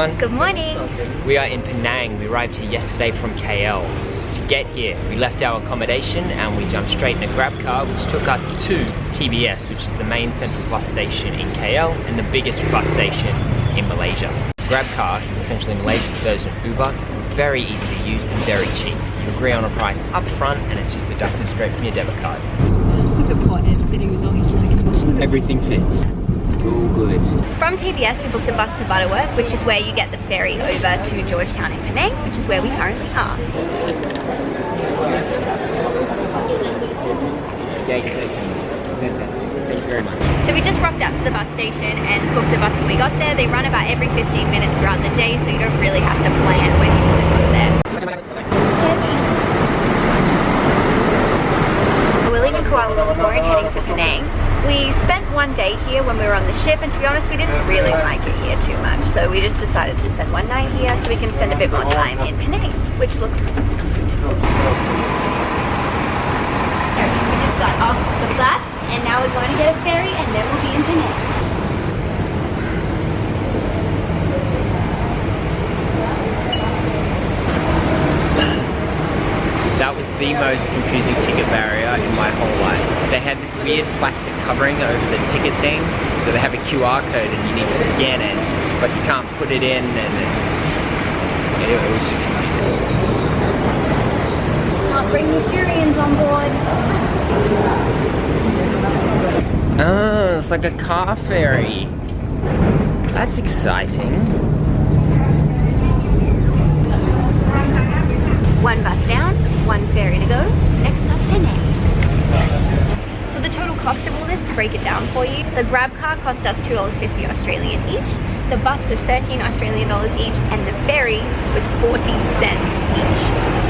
everyone. Good morning. We are in Penang. We arrived here yesterday from KL. To get here, we left our accommodation and we jumped straight in a grab car which took us to TBS, which is the main central bus station in KL and the biggest bus station in Malaysia. Grab car is essentially Malaysia's version of Uber. It's very easy to use and very cheap. You agree on a price up front and it's just deducted straight from your debit card. Look at pothead sitting with all his luggage. Everything fits. It's all good. From TBS we booked a bus to Butterworth, which is where you get the ferry over to Georgetown in Penang, which is where we currently are. Fantastic. Thank you very much. So we just rocked up to the bus station and booked a bus when we got there. They run about every 15 minutes throughout the day, so you don't really have to plan when you want to go there. We're leaving Kuala Lumpur and heading to Penang. We spent one day here when we were on the ship, and to be honest, we didn't really like it here too much. So we just decided to spend one night here so we can spend a bit more time in Penang, which looks beautiful. We just got off the bus, and now we're going to get a ferry, and then we'll be in Penang. That was the most confusing ticket barrier in my whole life. They had this weird plastic covering over the ticket thing, so they have a QR code and you need to scan it, but you can't put it in, and it was just confusing. Can't bring Nigerians on board. Oh, it's like a car ferry. That's exciting. One bus down, one ferry to go. Next up, Penang. So the total cost of all this, to break it down for you, the grab car cost us $2.50 Australian each, the bus was $13 Australian dollars each, and the ferry was 14 cents each,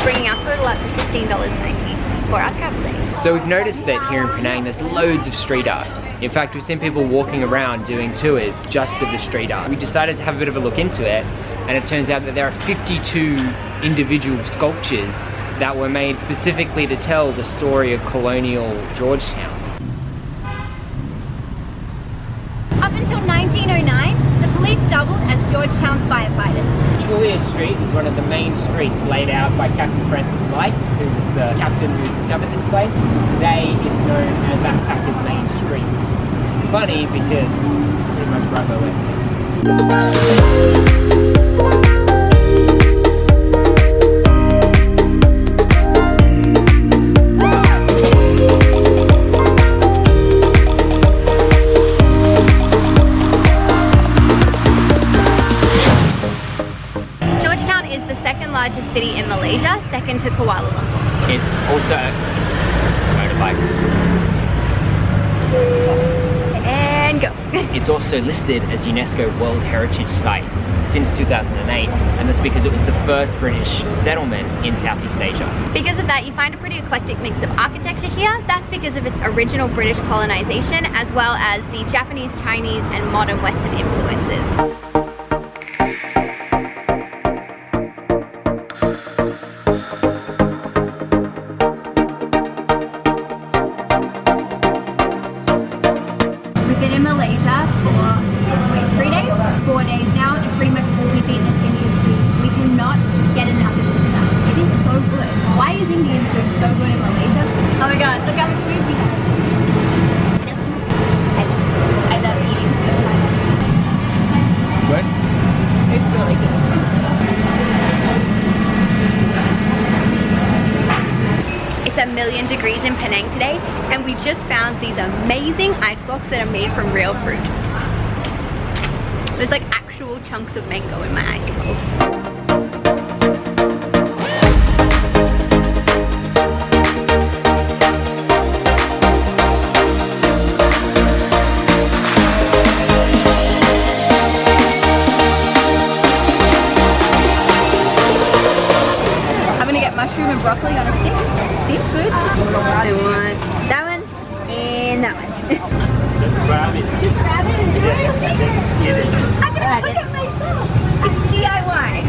bringing our total up to $15.90 for our travel day. So we've noticed that here in Penang there's loads of street art. In fact, we've seen people walking around doing tours just of the street art. We decided to have a bit of a look into it, and it turns out that there are 52 individual sculptures that were made specifically to tell the story of colonial Georgetown. Up until 1909, the police doubled as Georgetown's firefighters. Julia Street is one of the main streets laid out by Captain Francis Light, who was the captain who discovered this place. Today it's known as that Packers Main Street, which is funny because it's pretty much right by West. Largest city in Malaysia, second to Kuala Lumpur. It's also a motorbike. And go. It's also listed as UNESCO World Heritage Site since 2008, and that's because it was the first British settlement in Southeast Asia. Because of that, you find a pretty eclectic mix of architecture here. That's because of its original British colonization, as well as the Japanese, Chinese, and modern Western influences. Been in Malaysia for 3 days, 4 days now, and pretty much all we've eaten is Indian food. We cannot get enough of this stuff. It is so good. Why is Indian food so good in Malaysia? Oh my god, look how much food we have. I love eating so much. Good? It's really good. It's 1,000,000 degrees in Penang today, and we just found these amazing ice blocks that are made from real fruit. There's like actual chunks of mango in my ice bowl. Mushroom and broccoli on a stick. Seems good. I want that one and that one. Just grab it. Just grab it and do it? I'm gonna Yeah. cook it myself. It's DIY.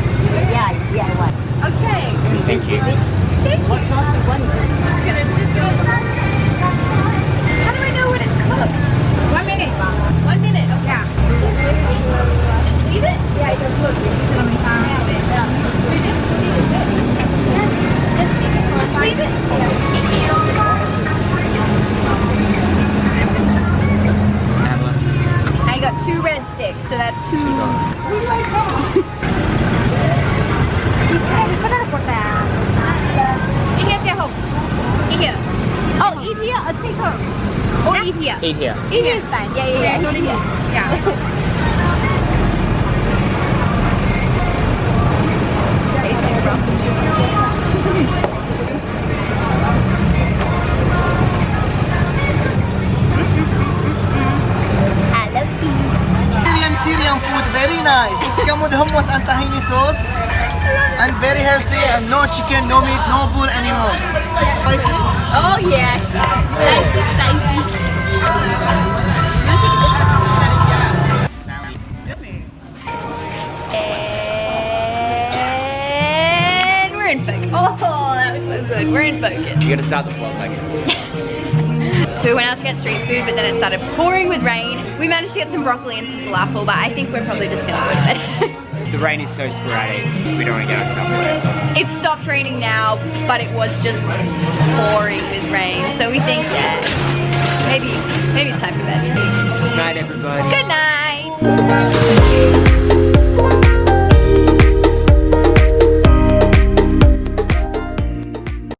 Yeah, it's DIY. Okay. Thank you. Thank you. What sauce do you want? Just gonna do it. How do I know when it's cooked? 1 minute. 1 minute. Okay. Yeah. Just leave it? Yeah, you can cook it. here. It is fine. Yeah. I love you. Syrian food, very nice. It's come with hummus and tahini sauce. And very healthy and no chicken, no meat, no poor animals. Spicy? Oh yeah. Spicy. And we're in focus. Oh, that was so good. We're in focus. You gotta start the vlog again. So we went out to get street food, but then it started pouring with rain. We managed to get some broccoli and some falafel, but I think we're probably just gonna go to bed. The rain is so sporadic. We don't want to get our stuff wet. It stopped raining now, but it was just pouring with rain. So we think, yeah, maybe it's time for bed. Good night, everybody. Good night.